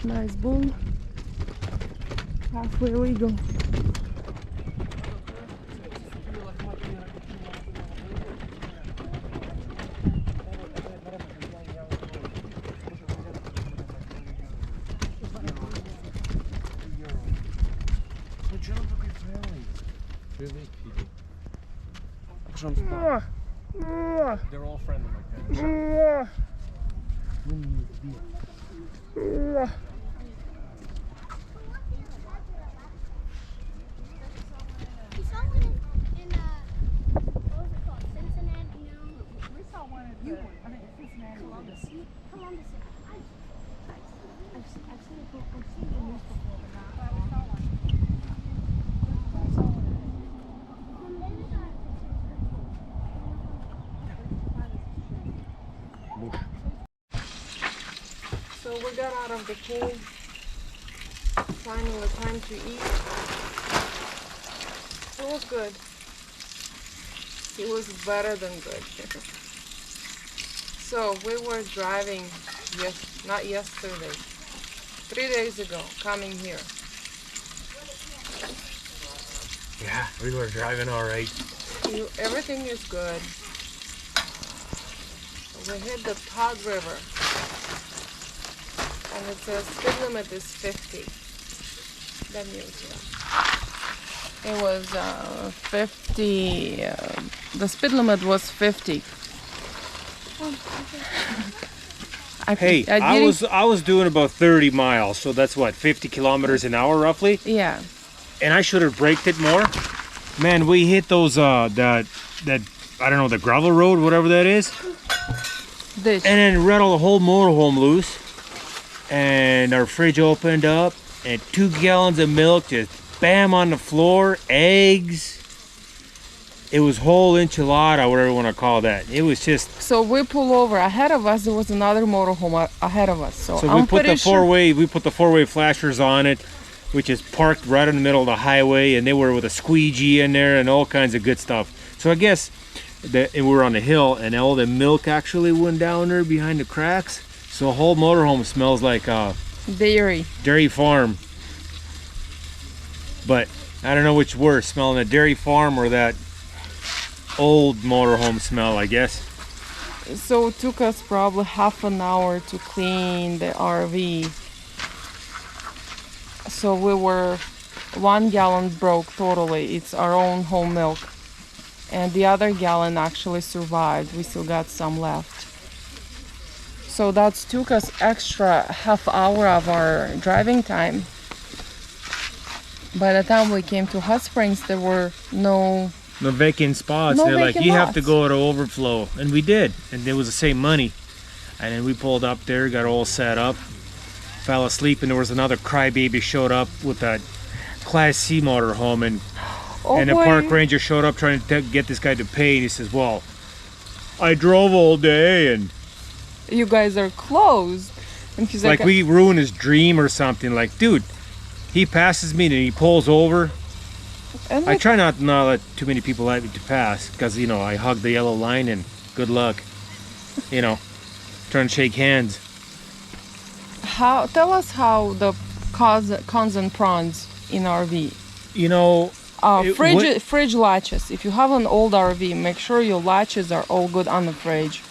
Nice boom. Halfway we go. They're all friendly like that. So we got out of the pool. Finally time to eat. It was good. It was better than good. So we were driving, not yesterday, 3 days ago, coming here. Yeah, we were driving all right. Everything is good. We hit the Todd River, and it says speed limit is 50. That means it was 50. The speed limit was 50. Hey, I was doing about 30 miles, so that's what, 50 kilometers an hour roughly. Yeah. And I should have braked it more. Man, we hit those that I don't know, the gravel road, whatever that is. This. And then rattled the whole motorhome loose. And our fridge opened up, and 2 gallons of milk just bam on the floor, eggs. It was whole enchilada, whatever you want to call that. It was just. So we pull over. Ahead of us, there was another motorhome ahead of us. So we put the four-way. We put the four-way flashers on it, which is parked right in the middle of the highway, and they were with a squeegee in there and all kinds of good stuff. So I guess we were on the hill, and all the milk actually went down there behind the cracks. So the whole motorhome smells like dairy farm. But I don't know which worse, smelling a dairy farm or that old motorhome smell, I guess. So it took us probably half an hour to clean the RV. So we were 1 gallon broke totally. It's our own home milk. And the other gallon actually survived. We still got some left. So that took us extra half hour of our driving time. By the time we came to Hotsprings, there were no vacant spots. They're like, you have to go to overflow. And we did. And it was the same money. And then we pulled up there, got all set up, fell asleep, and there was another crybaby showed up with a Class C motorhome. And the park ranger showed up trying to get this guy to pay. And he says, well, I drove all day and you guys are closed. And he's like we ruined his dream or something. Like, dude, he passes me and he pulls over. And I try not to let too many people let me to pass because, you know, I hug the yellow line and good luck. You know, trying to shake hands. Tell us how the cons and pros in RV. You know, fridge latches. If you have an old RV, make sure your latches are all good on the fridge.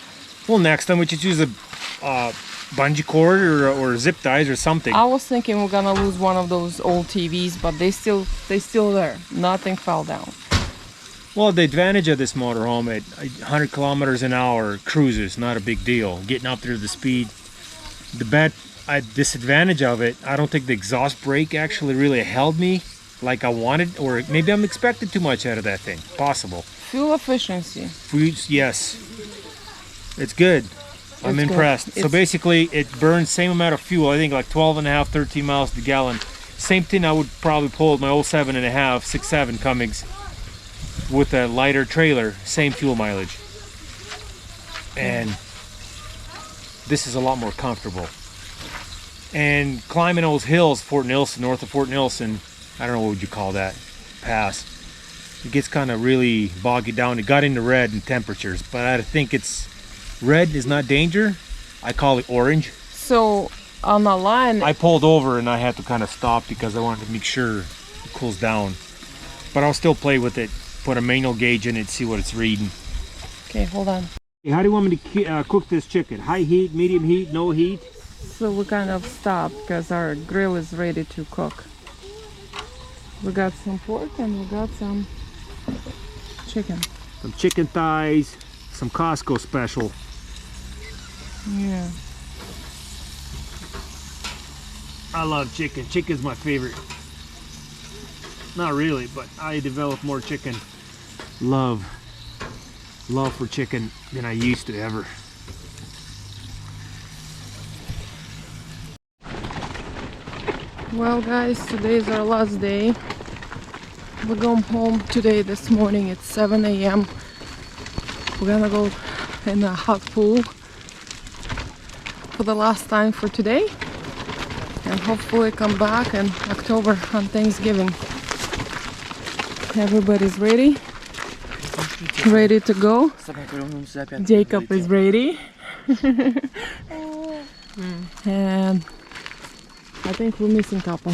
Well, next time we should use a bungee cord or zip ties or something. I was thinking we're gonna lose one of those old TVs, but they still there. Nothing fell down. Well, the advantage of this motorhome at 100 kilometers an hour cruises, not a big deal. Getting up there to the speed. The disadvantage of it, I don't think the exhaust brake actually really held me like I wanted, or maybe I'm expecting too much out of that thing. Possible. Fuel efficiency. Yes. It's good. I'm impressed. So basically, it burns same amount of fuel. I think like 12.5, 13 miles per gallon. Same thing I would probably pull with my old 7.5, 6.7 Cummins with a lighter trailer. Same fuel mileage. And this is a lot more comfortable. And climbing those hills, north of Fort Nelson, I don't know what would you call that pass. It gets kind of really boggy down. It got into red in temperatures, but I think red is not danger. I call it orange. So on the line. I pulled over and I had to kind of stop because I wanted to make sure it cools down. But I'll still play with it. Put a manual gauge in it, see what it's reading. Okay, hold on. How do you want me to cook this chicken? High heat, medium heat, no heat? So we kind of stopped because our grill is ready to cook. We got some pork and we got some chicken. Some chicken thighs, some Costco special. Yeah. I love chicken. Chicken's my favorite. Not really, but I developed more chicken love for chicken than I used to ever. Well guys, today is our last day. We're going home today this morning at 7 a.m. We're gonna go in a hot pool for the last time for today and hopefully come back in October on Thanksgiving. Everybody's ready to go. Jacob is ready. And I think we're missing a couple.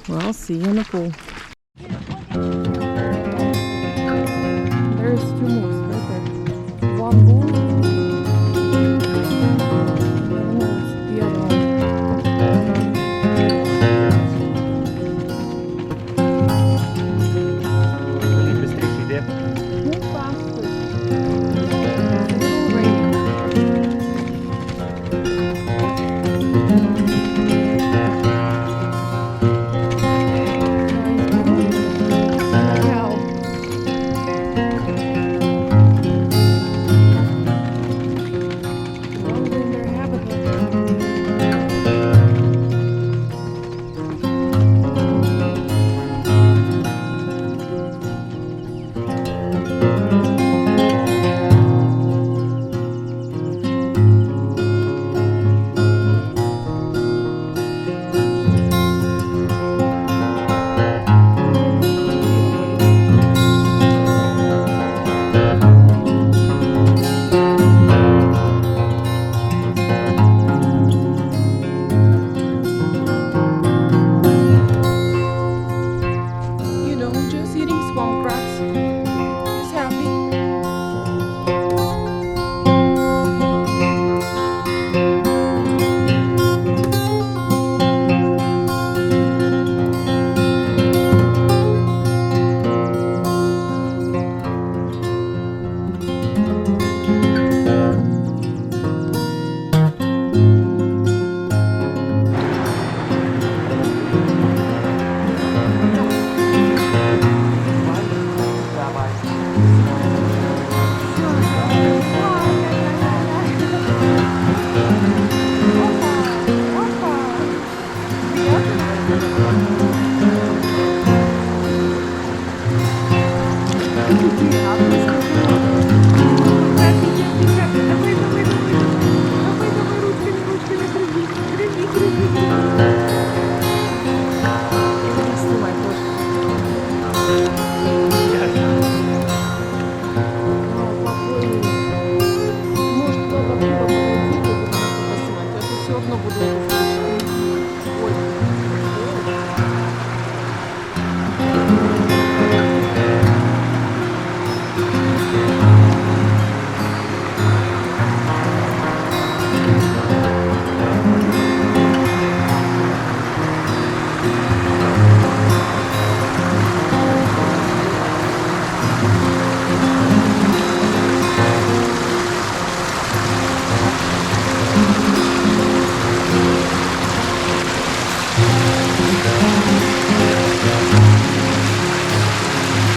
Well, see you in the pool. There's two moves right there. One bull. The other one. Move faster.